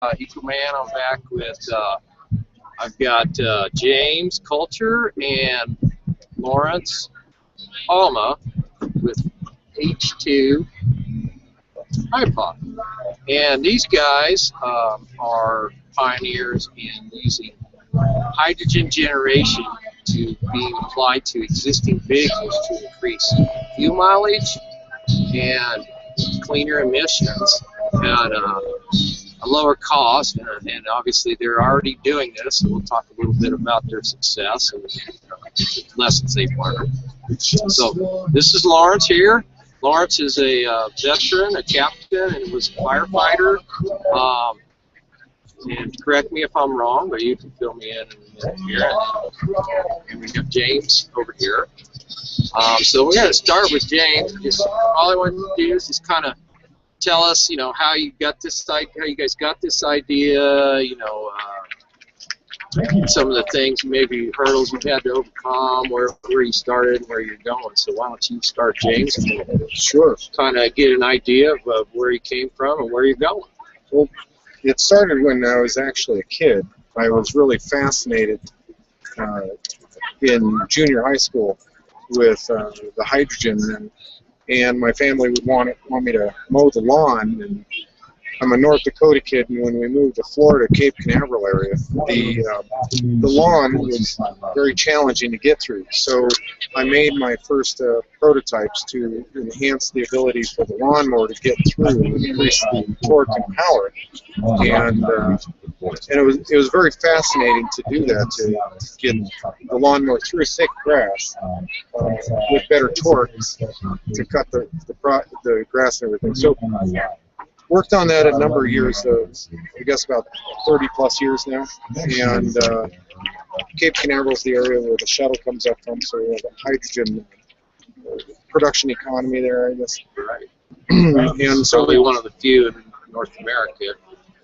Ecoman. I'm back with, I've got James Culture and Lawrence Palma with H2 iPod. And these guys are pioneers in using hydrogen generation to being applied to existing vehicles to increase fuel mileage and cleaner emissions at a lower cost, and obviously they're already doing this, and we'll talk a little bit about their success and lessons they've learned. So this is Lawrence here. Lawrence is a veteran, a captain, and was a firefighter. And correct me if I'm wrong, but you can fill me in a minute here. And we have James over here. So we're going to start with James. Just all I want to do is just kind of tell us, how you got this idea, how you guys got this idea, some of the things, maybe hurdles you had to overcome, where you started and where you're going. So why don't you start, James? Sure. Kind of get an idea of where you came from and where you're going. Well, it started when I was actually a kid. I was really fascinated in junior high school with the hydrogen, and my family would want me to mow the lawn. And I'm a North Dakota kid, and when we moved to Florida, Cape Canaveral area, the lawn was very challenging to get through. So I made my first prototypes to enhance the ability for the lawnmower to get through and increase the torque and power. And it was very fascinating to do that, to get the lawnmower through thick grass with better torque to cut the grass and everything. So worked on that a number of years, I guess about 30 plus years now. And Cape Canaveral is the area where the shuttle comes up from, so we have a hydrogen production economy there, I guess. Right. And so probably one of the few in North America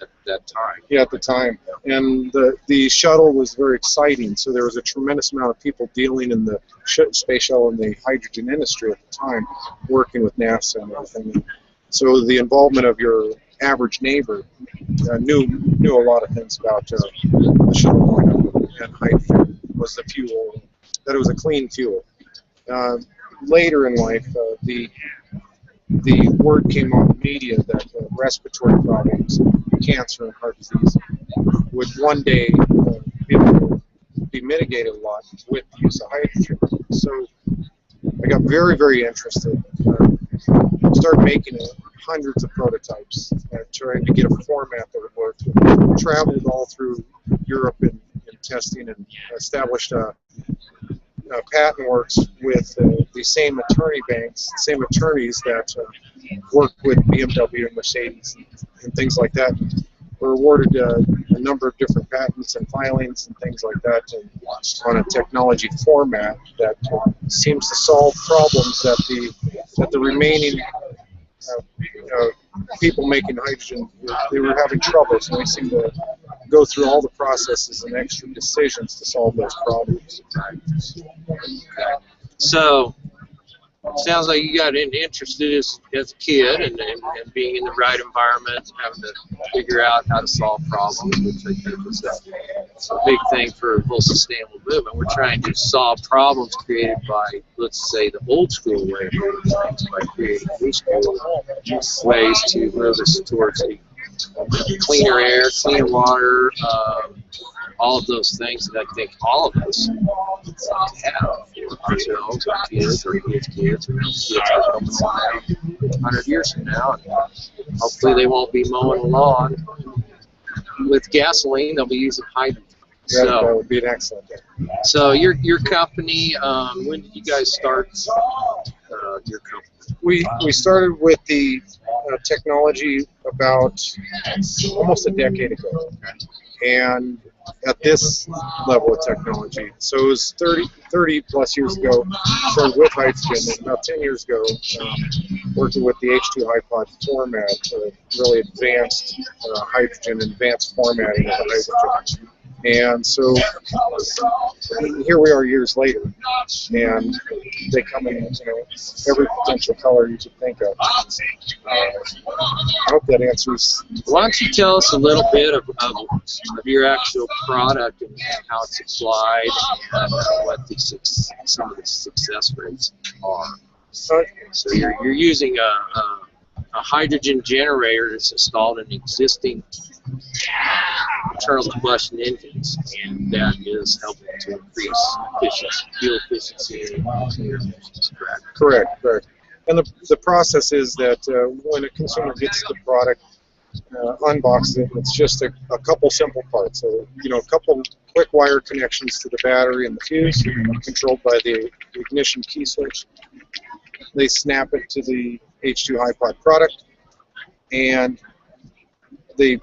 at that time. Yeah, at the time. And the shuttle was very exciting, so there was a tremendous amount of people dealing in the space shuttle and the hydrogen industry at the time, working with NASA and everything. So the involvement of your average neighbor knew a lot of things about the shuttle going up, and hydrogen was the fuel, that it was a clean fuel. Later in life, the word came on the media that respiratory problems, cancer and heart disease, would one day be mitigated a lot with the use of hydrogen. So I got very, very interested. Started making hundreds of prototypes, trying to get a format that would work. Traveled all through Europe in testing, and established patent works with the same same attorneys that work with BMW and Mercedes and things like that. We're awarded a number of different patents and filings and things like that, and on a technology format that seems to solve problems that the remaining people making hydrogen, they were having trouble, so we seem to go through all the processes and extra decisions to solve those problems. So sounds like you got interested as a kid and being in the right environment, having to figure out how to solve problems, which I think is a big thing for the whole sustainable movement. We're trying to solve problems created by, let's say, the old school way of doing things, by creating new school ways to move us towards a cleaner air, cleaner water, all of those things that I think all of us have for ourselves, our kids, or kids' kids, or kids are coming around 100 years from now. And hopefully they won't be mowing the lawn with gasoline, they'll be using hydrogen. So, that would be an excellent thing. So your company, when did you guys start your company? We started with the technology about almost a decade ago, and at this level of technology. So it was 30 plus years ago, started with hydrogen, and about 10 years ago, working with the H2 iPod format, really advanced hydrogen, advanced formatting of the hydrogen. And so here we are years later, and they come in, every potential color you could think of. I hope that answers. Why don't you tell us a little bit of your actual product and how it's applied and what some of the success rates are? So you're using a hydrogen generator that's installed in existing internal combustion engines, and that is helping to increase fuel efficiency and emissions, correct? Correct. And the process is that when a consumer gets the product, unboxes it, it's just a couple simple parts. So, a couple quick wire connections to the battery and the fuse, controlled by the ignition key switch. They snap it to the H2 HiPod product, and they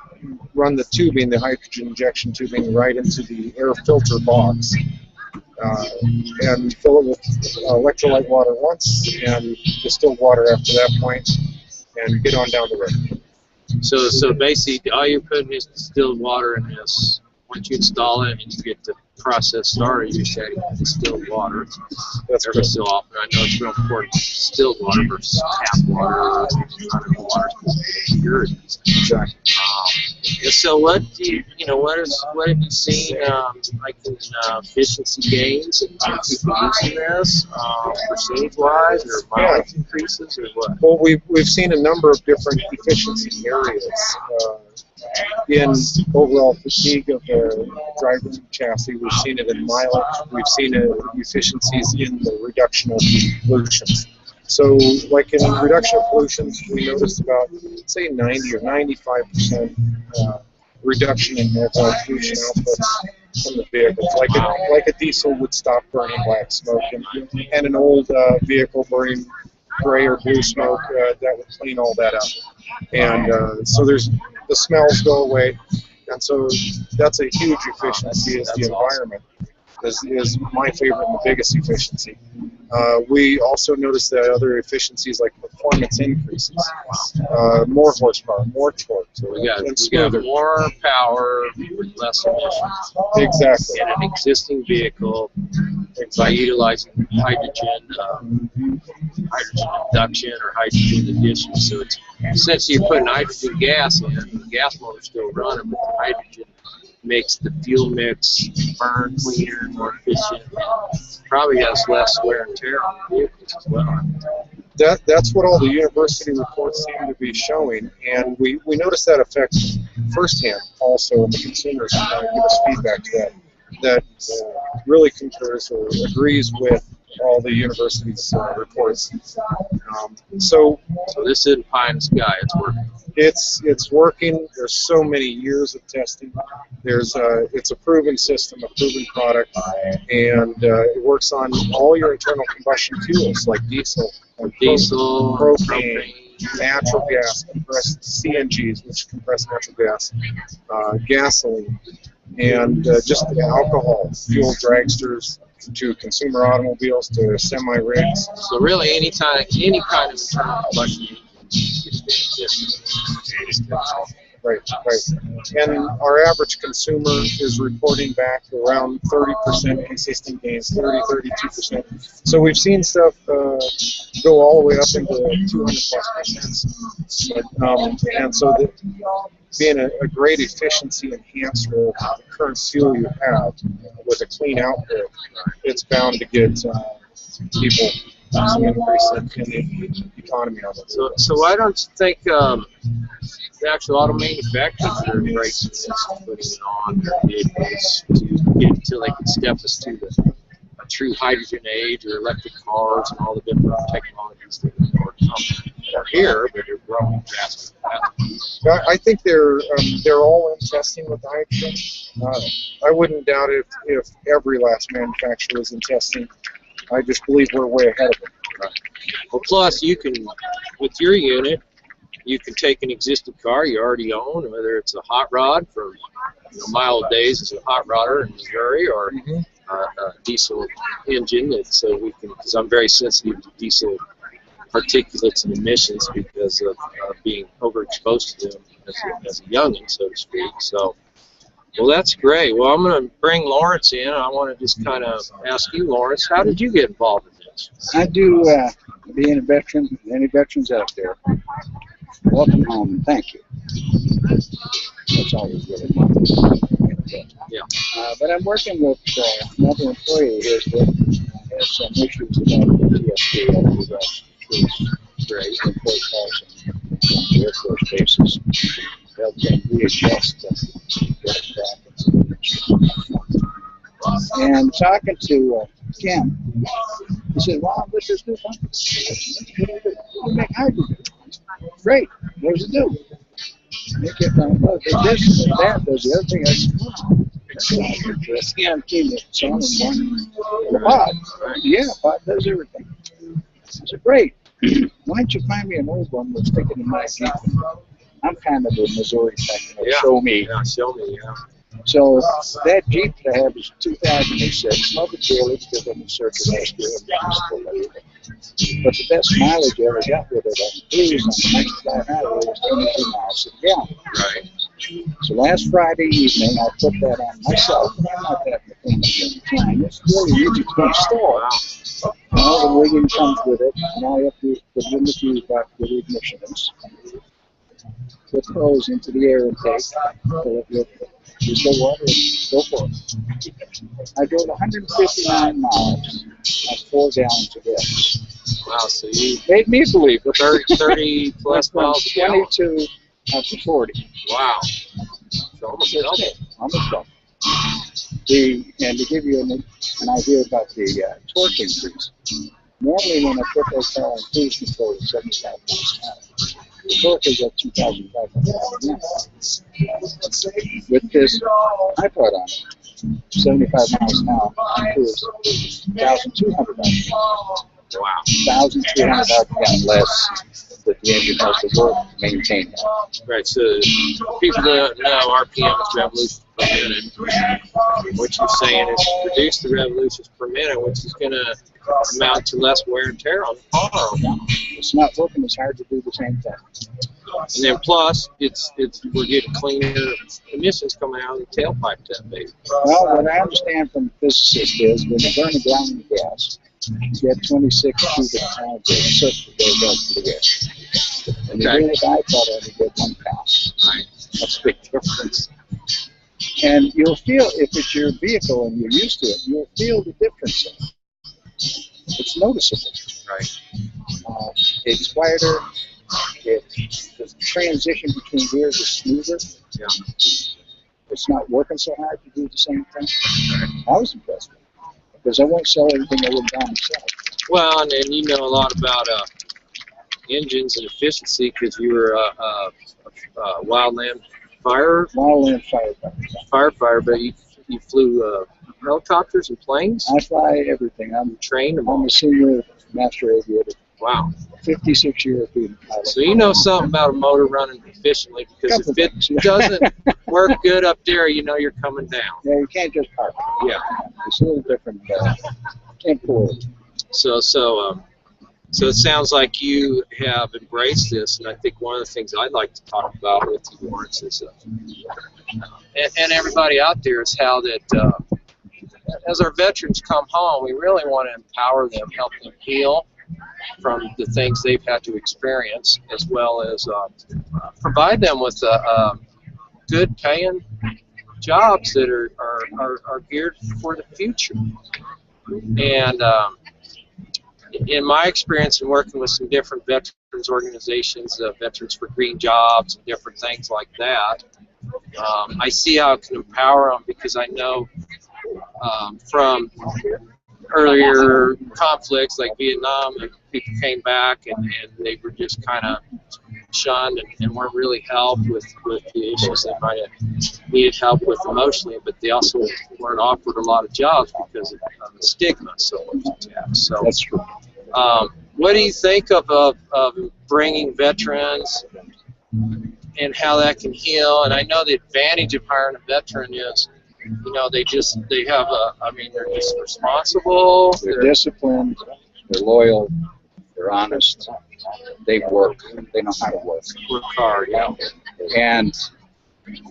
run the tubing, the hydrogen injection tubing, right into the air filter box, and fill it with electrolyte water once and distilled water after that point, and get on down the road. So basically, all you're putting is distilled water in this. Once you install it and you get the process started, you're setting distilled water. That's every so often. I know it's real important. Distilled water versus tap water, water purities. Exactly. So what have you seen like in efficiency gains and people using this percentage-wise, or mileage increases, or what? Well, we've seen a number of different efficiency areas. In overall fatigue of the driver chassis, we've seen it in mileage, we've seen efficiencies in the reduction of pollutions. So, like in reduction of pollutions, we noticed about, say, 90 or 95% reduction in overall pollution outputs from the vehicles. Like a diesel would stop burning black smoke, and an old vehicle burning gray or blue smoke, that would clean all that up. And so the smells go away, and so that's a huge efficiency. Is the environment is my favorite and the biggest efficiency. We also noticed that other efficiencies like performance increases, more horsepower, more torque. So we got more power with less emissions. Exactly. In an existing vehicle, by utilizing hydrogen induction or hydrogen addition. So it's essentially you're putting hydrogen gas in, the gas motor's still running, but the hydrogen makes the fuel mix burn cleaner, more efficient, and probably has less wear and tear on the vehicles as well. That's what all the university reports seem to be showing, and we notice that effect firsthand also, and the consumers give us feedback to that really concurs or agrees with all the university's reports. So this isn't pie in the sky, it's working. It's working. There's so many years of testing. It's a proven system, a proven product, and it works on all your internal combustion fuels like diesel, propane, natural gas, compressed CNGs, which compressed natural gas, gasoline, and just alcohol, fuel dragsters, to consumer automobiles, to semi-rigs. So really any kind of internal combustion. Right. And our average consumer is reporting back around 30% consistent gains, 32%. So we've seen stuff go all the way up into 200+%. And so that being a great efficiency enhancer of the current fuel you have with a clean output, it's bound to get people some increase in the economy of it. So why don't you think the actual auto manufacturers are embracing this and putting it on their vehicles to get until they can step us to a true hydrogen age, or electric cars and all the different technologies that are here, but they're growing fast. I think they're all in testing with hydrogen. I wouldn't doubt if every last manufacturer is in testing. I just believe we're way ahead of them. Right. Well, plus you can, with your unit, you can take an existing car you already own, whether it's a hot rod from mile days as a hot rodder in Missouri, or a diesel engine. So we can, because I'm very sensitive to diesel particulates and emissions because of being overexposed to them as a youngin, so to speak. So Well, that's great. Well, I'm going to bring Lawrence in. I want to just kind of ask you, Lawrence, how did you get involved in this? I do, being a veteran, any veterans out there, welcome home and thank you. That's all we really want. Yeah. But I'm working with another employee here that has some issues about PTSD after the troops. Great. Employee calls and Air Force bases. They'll readjust get back. And talking to Kim, he said, "Wow, this is new company. We make hydrogen. Great. What does it do?" They kept on, "Well, it does this and that, does the other thing." I said, "Wow, that's interesting." Yeah, I'm seeing it. So I'm going, "Pod? Yeah, Pod does everything." I said, "Great. Why don't you find me an old one that's taken in my Jeep?" I'm kind of a Missouri type, show me. Yeah, show me, yeah. So that Jeep that I have is 2006. Love it dearly because I'm in search of last year and everything. But the best mileage I ever got with it on cruise on the 95 highway was 22 miles a gallon. Right. So last Friday evening, I put that on myself. I'm not that mechanical at the time. It's really easy to install. All the rigging comes with it, and all you have to do is put it in the fuse box with the ignitions. Put the hose into the air intake, fill it with just the water, and go for it. I drove 159 miles on 4 gallons of gas. Wow, so you Made me believe it. 30 plus miles a gallon. 22 up to 40. Wow. So almost double. Almost double. And to give you an idea about the torque increase, normally when I put those car on cruise control at 75 miles an hour, the torque is at 2,500 miles an hour. With this iPod on it, 75 miles an hour on cruise, 1,200 miles an hour. Wow. 1,300 RPM less that the engine has to work to maintain that. Right, so people that know RPM is revolutions per minute. What you're saying is reduce the revolutions per minute, which is going to amount to less wear and tear on the car. It's not working as hard to do the same thing. And then plus, we're getting cleaner emissions coming out of the tailpipe to that baby. Well, what I understand from physicists is when you burn a gallon of gas, you get 26 cubic pounds of soot that goes up to the air. And you bring the iPod on, you get 1 pound. Right. That's a big difference. And you'll feel, if it's your vehicle and you're used to it, you'll feel the difference in it. It's noticeable. Right. It's quieter. The transition between gears is smoother. Yeah. It's not working so hard to do the same thing. I was impressed with it because I won't sell everything I would buy myself. Well, and you know a lot about engines and efficiency because you were a wildland Wildland firefighter, but you flew helicopters and planes? I fly everything. I'm trained. I'm a senior master aviator. Wow. 56 years being a pilot. So you know something about a motor running efficiently because if it doesn't work good up there, you know you're coming down. Yeah, you can't just park. Yeah. It's a little different. Can't pull it. So it sounds like you have embraced this, and I think one of the things I'd like to talk about with you, Lawrence, is, and everybody out there, is how that as our veterans come home, we really want to empower them, help them heal from the things they've had to experience, as well as provide them with good paying jobs that are geared for the future. And in my experience in working with some different veterans organizations, Veterans for Green Jobs and different things like that, I see how it can empower them because I know from earlier conflicts like Vietnam, and people came back and they were just kind of shunned and weren't really helped with the issues they might have needed help with emotionally, but they also weren't offered a lot of jobs because of the stigma so much attached. So that's true. What do you think of bringing veterans and how that can heal? And I know the advantage of hiring a veteran is, you know, they're just responsible. They're disciplined. They're loyal. They're honest. They work. They know how to work. Work hard, yeah. And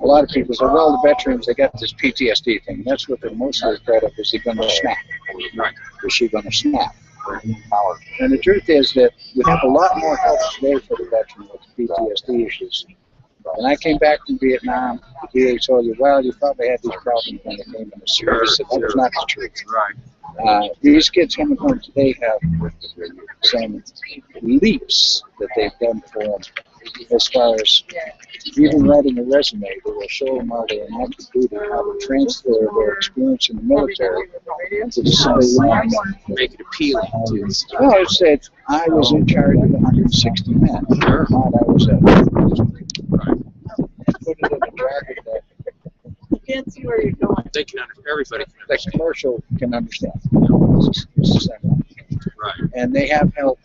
a lot of people say, well, the veterans, they got this PTSD thing. That's what they're mostly afraid of, is he going to snap? Right. Is she going to snap? And the truth is that we have a lot more help today for the veteran with PTSD issues. When I came back from Vietnam, the VA told you, well, you probably had these problems when they came in the service. That was not the truth. Right. These kids coming home today have some leaps that they've done for them as far as even writing a resume. They will show them how they're an active duty, how to transfer their experience in the military to somebody else. Make it appealing to us. Well, I said I was in charge of 160 men. Sure. Not I was at. Right. Put it in a bracket that Can't see where you're going. They can everybody can the understand. commercial can understand. It's the same one. Right. And they have help.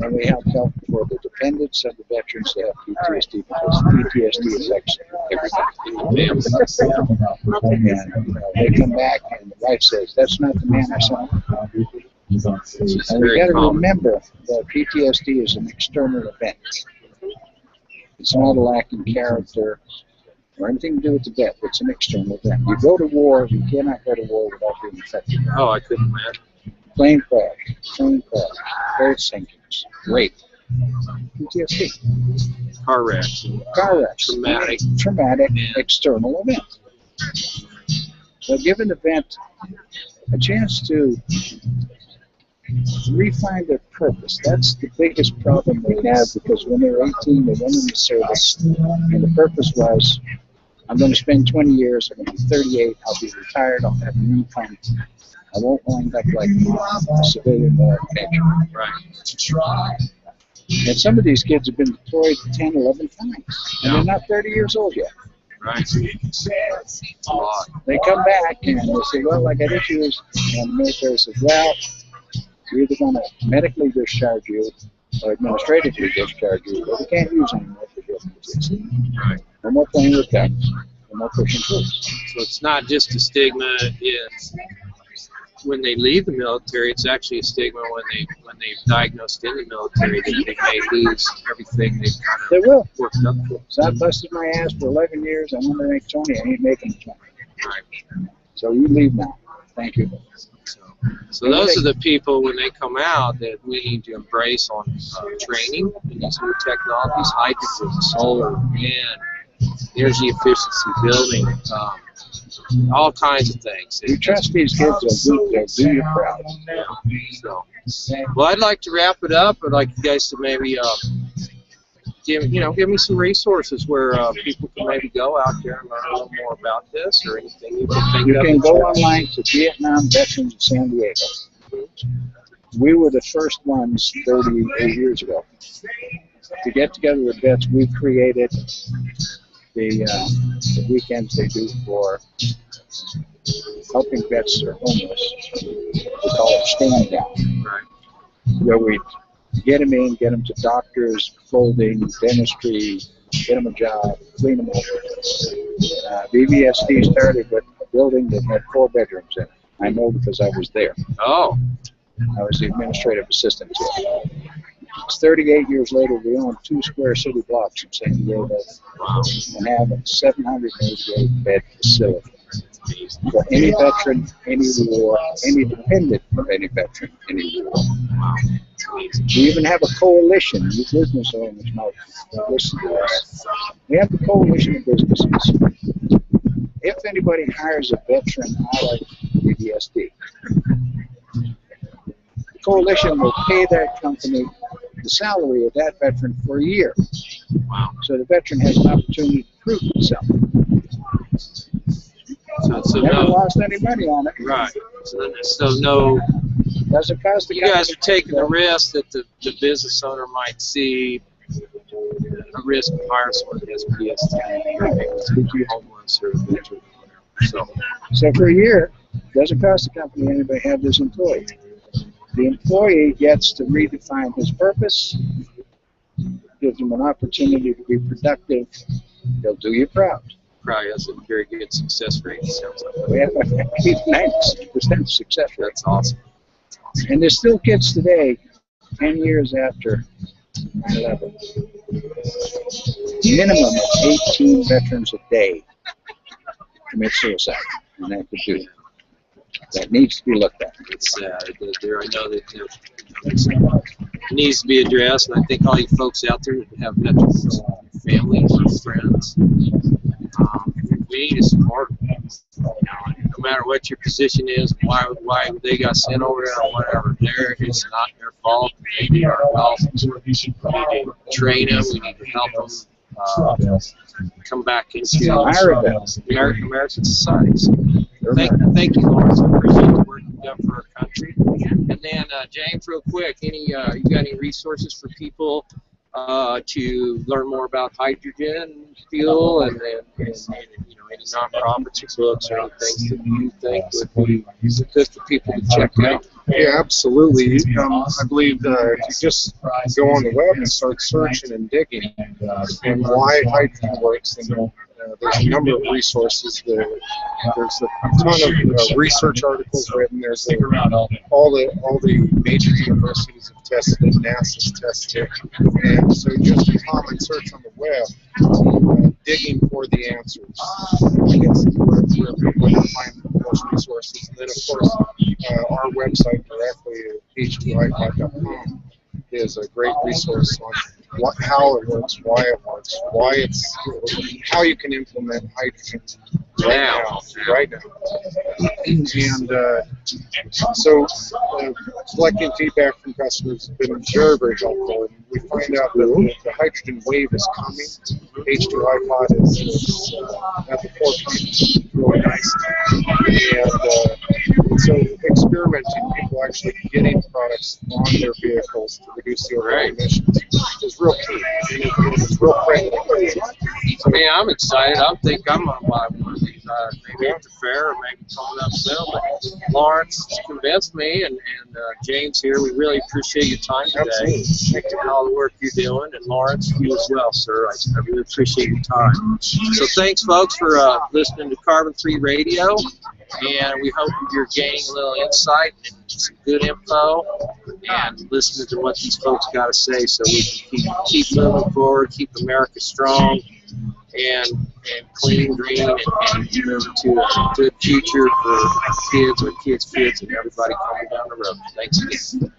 And we have help for the dependents of the veterans that have PTSD, because PTSD affects everybody. And they come back and the wife says, that's not the man I saw. And we got to remember that PTSD is an external event. It's not a lack in character or anything to do with the vet. It's an external event. You go to war, you cannot go to war without being affected. Oh, I couldn't imagine. Plane crash, boat sinkings, rape, PTSD, Car wrecks. car wrecks, traumatic external event. So give an event a chance to refine their purpose. That's the biggest problem they have, because when they're 18, they went in the service, and the purpose was, I'm going to spend 20 years, I'm going to be 38, I'll be retired, I'll have an income. I won't wind up like a civilian pension. Right. And some of these kids have been deployed 10, 11 times, and they're not 30 years old yet. Right. A lot. They come back and they say, well, I got issues, and the military says, well, we're either going to medically discharge you or administratively discharge you, but we can't use any more for your PTSD. Right. No more playing with guns, no more pushing troops. So it's not just a stigma. It's when they leave the military, it's actually a stigma when they've diagnosed in the military that they may lose everything they've kind They of will. worked up for. So I busted my ass for 11 years. I want to make 20. I ain't making 20. Right. So you leave now. Thank you. So those are the people, when they come out, that we need to embrace on training in these new technologies, hydrogen, solar, wind, energy efficiency, building, all kinds of things. You trust these kids, they'll do you proud. So, well, I'd like to wrap it up. I'd like you guys to maybe give me some resources where people can maybe go out there and learn a little more about this, or anything you can think You of. can go online to Vietnam Veterans of San Diego. We were the first ones 38 years ago to get together with vets. We created the weekends they do for helping vets that are homeless. We call it Stand Down, Right. where we get them in, get them to doctors, clothing, dentistry, get them a job, clean them up. VVSD started with a building that had 4 bedrooms in it. I know because I was there. Oh, I was the administrative assistant to it. It's 38 years later, we own 2 square city blocks in San Diego and have a 788-bed facility for any veteran, any war, any dependent of any veteran, any war. We even have a coalition. You business owners might listen to us. We have a coalition of businesses. If anybody hires a veteran out of VVSD, the coalition will pay that company the salary of that veteran for a year. wow. So the veteran has an opportunity to prove himself. So Never no, lost any money on it. right. So no, Doesn't cost the you guys company are taking the anything. risk that the business owner might see a risk of hiring someone who has PTSD, homeless, or veteran. So for a year, doesn't cost the company anything to have this employee. The employee gets to redefine his purpose, gives him an opportunity to be productive. They'll do you proud. Probably has a very good success rate. It sounds like. We have a 96% success rate. That's awesome. And there's still kids today, 10 years after 9/11. Minimum of 18 veterans a day commit suicide on active duty. That needs to be looked at. It's sad. I know that it needs to be addressed, and I think all you folks out there that have veterans, family, or friends, we need to support them. No matter what your position is, why they got sent over there or whatever, it's not their fault. They need our help. We need to train them. We need to help them come back into American society. So thank you, Lawrence. I appreciate the work you've done for our country. And then, James, real quick, you got any resources for people to learn more about hydrogen fuel and any nonprofits or books or anything that you think would be good for people to check out? Yeah, absolutely. I believe if you just go on the web and start searching and digging and why hydrogen works, and there's a number of resources. There's a ton of research articles written. There's all the major universities have tested it, NASA's tested it, and so just a common search on the web, digging for the answers. It's where people can find most resources. And then, of course, our website directly at h2ipod.com is a great resource on how it works, why it works, how you can implement hydrogen right now. And so collecting feedback from customers has been very, very helpful. And we find out that the hydrogen wave is coming. H2iPod is at the forefront. It's really nice. And so experimenting, people actually getting products on their vehicles to reduce the overall emissions is real key. It's real friendly. So, man, I'm excited. I think I'm going to buy one of these. Maybe at the fair or maybe coming up soon. But Lawrence convinced me, and James here. We really appreciate your time today and all the work you're doing. And Lawrence, you as well, sir. I really appreciate your time. So thanks, folks, for listening to Carbon Free Radio. And we hope you're gaining a little insight and some good info and listening to what these folks got to say so we can keep moving forward, keep America strong and clean, green, and moving to a good future for kids or kids' kids and everybody coming down the road. Thanks again.